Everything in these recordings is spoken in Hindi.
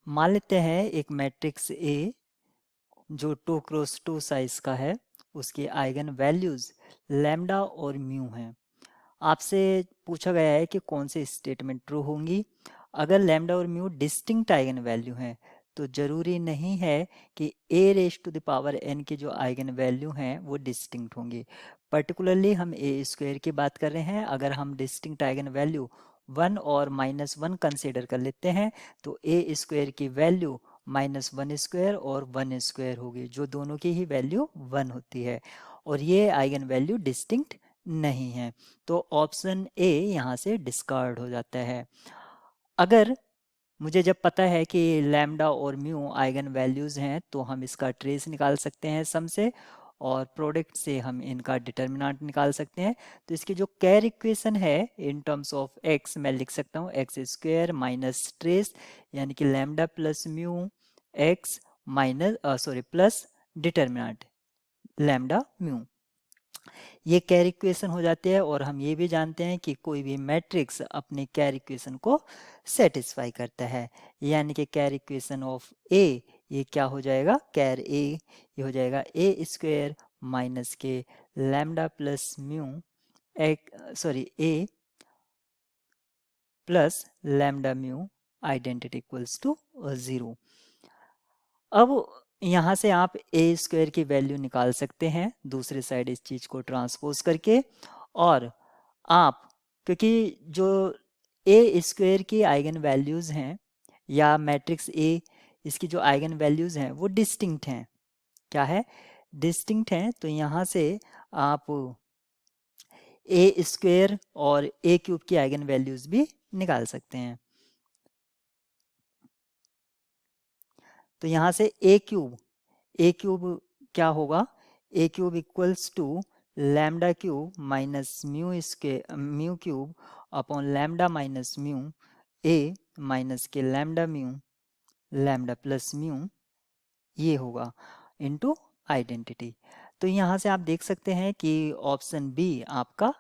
मान लेते हैं एक मैट्रिक्स ए जो 2x2 साइज का है, उसके आइगन वैल्यूज लैम्डा और म्यू हैं। आपसे पूछा गया है कि कौन से स्टेटमेंट ट्रू होंगी। अगर लैम्डा और म्यू डिस्टिंक्ट आइगन वैल्यू हैं तो जरूरी नहीं है कि A raise to the power n की जो आइगन वैल्यू हैं वो डिस्टिंक्ट होंगी। पर्टिकुलरली हम ए स्क्वायर की बात कर रहे हैं। अगर हम डिस्टिंक्ट आइगन वैल्यू 1 और -1 कंसिडर कर लेते हैं तो ए स्क्वायर की वैल्यू -1 स्क्वायर और 1 स्क्वायर होगी, जो दोनों की ही वैल्यू 1 होती है और ये आइगन वैल्यू डिस्टिंक्ट नहीं है। तो ऑप्शन ए यहाँ से डिस्कार्ड हो जाता है। अगर मुझे जब पता है कि लैम्डा और म्यू आइगन वैल्यूज हैं तो हम इसका ट्रेस निकाल सकते हैं सम से, और प्रोडक्ट से हम इनका डिटर्मिनेंट निकाल सकते हैं। तो इसकी जो कैर इक्वेशन है इन टर्म्स ऑफ एक्स मैं लिख सकता हूँ एक्स स्क्वायर माइनस ट्रेस, यानी कि lambda plus mu x minus sorry plus determinant lambda mu. ये कैर इक्वेशन हो जाती है और हम ये भी जानते हैं कि कोई भी मैट्रिक्स अपने कैर इक्वेशन को सेटिस्फाई करता है, यानी कि कैर इक्वेशन ऑफ ए ये क्या हो जाएगा, कैर ए ये हो जाएगा ए स्क्वायर माइनस के लैम्डा प्लस म्यू एक A plus lambda mu identity equals to 0। अब यहाँ से आप ए स्क्वायर की वैल्यू निकाल सकते हैं दूसरे साइड इस चीज को ट्रांसपोज करके, और आप क्योंकि जो ए स्क्वायर की आइगन वैल्यूज हैं या मैट्रिक्स ए इसकी जो आइगन वैल्यूज हैं वो डिस्टिंक्ट हैं। क्या है, डिस्टिंक्ट हैं। तो यहाँ से आप ए स्क्वायर और ए क्यूब की आइगन वैल्यूज भी निकाल सकते हैं। तो यहाँ से ए क्यूब क्या होगा, A cube equals to lambda cube minus mu cube upon lambda minus mu A minus के lambda mu lambda plus mu ये होगा इनटू आइडेंटिटी। तो यहाँ से आप देख सकते हैं कि ऑप्शन बी आपका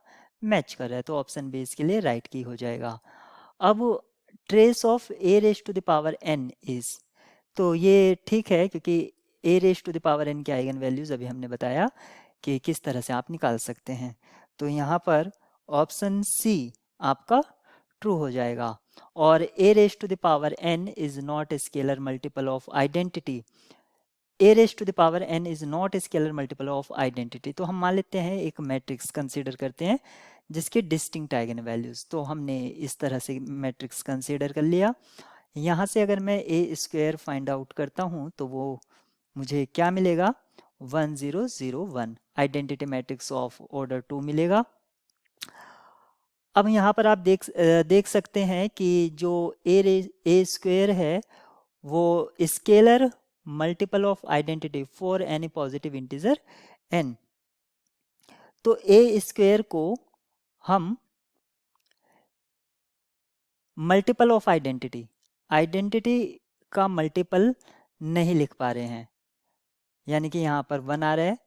मैच कर रहा है, तो ऑप्शन बी इसके लिए राइट की हो जाएगा। अब trace of A raise to the power n is, तो ये ठीक है क्योंकि A raise to the power n के आइगन वैल्यूज अभी हमने बताया कि किस तरह से आप निकाल सकते हैं। तो यहाँ पर ऑप्शन सी आपका ट्रू हो जाएगा। और A raise to the power n is not scalar multiple of identity, A raise to the power n is not scalar multiple of identity. तो हम मान लेते हैं एक मैट्रिक्स कंसीडर करते हैं जिसके डिस्टिंक्ट आइगन वैल्यूज, तो हमने इस तरह से मैट्रिक्स कंसीडर कर लिया। यहाँ से अगर मैं ए स्क्वायर फाइंड आउट करता हूँ तो वो मुझे क्या मिलेगा, 1 0 0 1 आइडेंटिटी मैट्रिक्स ऑफ ऑर्डर 2 मिलेगा। अब यहाँ पर आप देख सकते हैं कि जो ए स्क्वायर है वो scalar multiple of identity for any positive integer n। तो ए स्क्वायर को हम मल्टीपल ऑफ आइडेंटिटी का मल्टीपल नहीं लिख पा रहे हैं, यानी कि यहाँ पर 1 आ रहा है।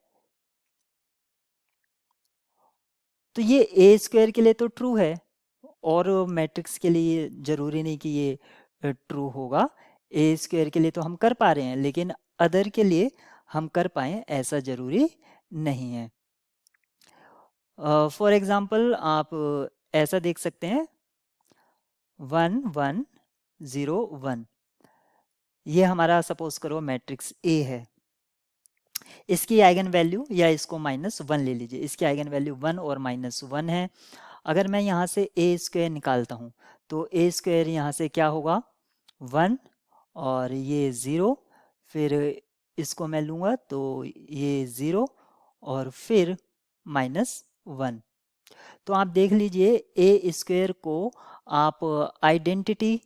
तो ये ए स्क्वायर के लिए तो ट्रू है और मैट्रिक्स के लिए जरूरी नहीं कि ये ट्रू होगा। ए स्क्वायर के लिए तो हम कर पा रहे हैं, लेकिन अदर के लिए हम कर पाए ऐसा जरूरी नहीं है। फॉर एग्जाम्पल आप ऐसा देख सकते हैं 1 1 0 1, ये हमारा सपोज करो मैट्रिक्स ए है। इसकी आइगन वैल्यू या इसको -1 ले लीजिए, इसकी आइगन वैल्यू 1 और -1 है। अगर मैं यहाँ से ए स्क्वायर निकालता हूँ तो ए स्क्वायर यहाँ से क्या होगा 1 और ये 0, फिर इसको मैं लूँगा तो ये 0 और फिर -1। तो आप देख लीजिए ए स्क्वायर को आप आइडेंटिटी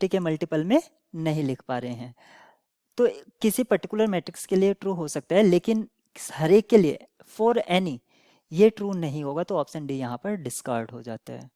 के मल्टीपल में नहीं लिख पा रहे हैं। तो किसी पर्टिकुलर मैट्रिक्स के लिए ट्रू हो सकता है, लेकिन हर एक के लिए फॉर एनी ये ट्रू नहीं होगा, तो ऑप्शन डी यहाँ पर डिस्कार्ड हो जाता है।